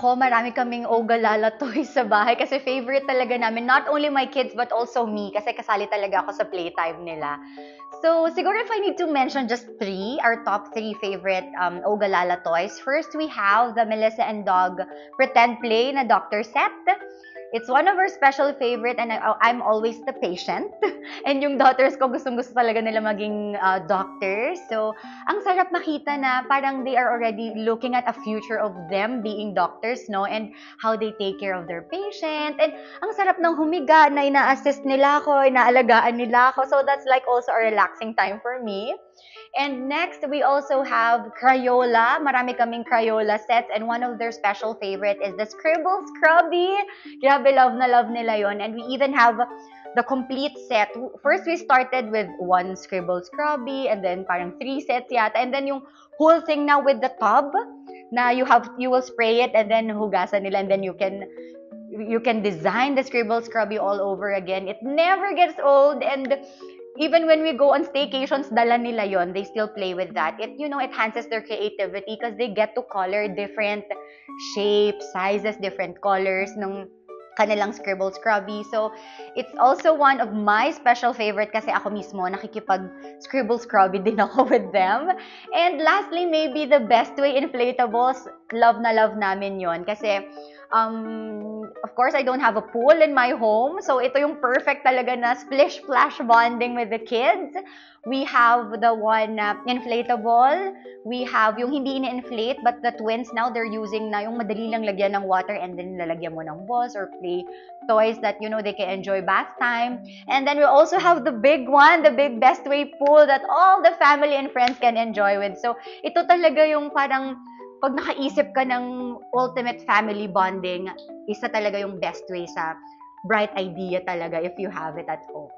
Nako, marami kaming Ogalala toys sa bahay kasi favorite talaga namin. Not only my kids but also me kasi kasali talaga ako sa playtime nila. So, siguro if I need to mention just three, our top three favorite Ogalala toys. First, we have the Melissa and Dog Pretend Play na Doctor Set. It's one of our special favorite and I'm always the patient. And yung daughters ko, gustong-gusto talaga nila maging doctors. So, ang sarap makita na parang they are already looking at a future of them being doctors, no? And how they take care of their patient. And ang sarap ng humiga na ina-assist nila ako, inaalagaan nila ako. So, that's like also a relaxing time for me. And next, we also have Crayola. Marami kaming Crayola sets and one of their special favorite is the Scribble Scrubby. Grabe, love na love nila yon. And we even have the complete set. First, we started with one Scribble Scrubby and then parang 3 sets yata. And then yung whole thing now with the tub na you will spray it and then hugasan nila and then you can design the Scribble Scrubby all over again. It never gets old and even when we go on staycations, dala nila yon. They still play with that. It enhances their creativity because they get to color different shapes, sizes, different colors ng kanilang Scribble Scrubby. So, it's also one of my special favorite kasi ako mismo nakikipag-Scribble Scrubby din ako with them. And lastly, maybe the best way inflatables, love na love namin yon kasi of course, I don't have a pool in my home. So, ito yung perfect talaga na splish-splash bonding with the kids. We have the one inflatable. We have yung hindi ina-inflate, but the twins now, they're using na yung madali lang lagyan ng water and then lalagyan mo ng balls or play toys that, they can enjoy bath time. And then we also have the big one, the big best way pool that all the family and friends can enjoy with. So, ito talaga yung parang pag nakaisip ka ng ultimate family bonding, isa talaga yung best way sa bright idea talaga if you have it at home.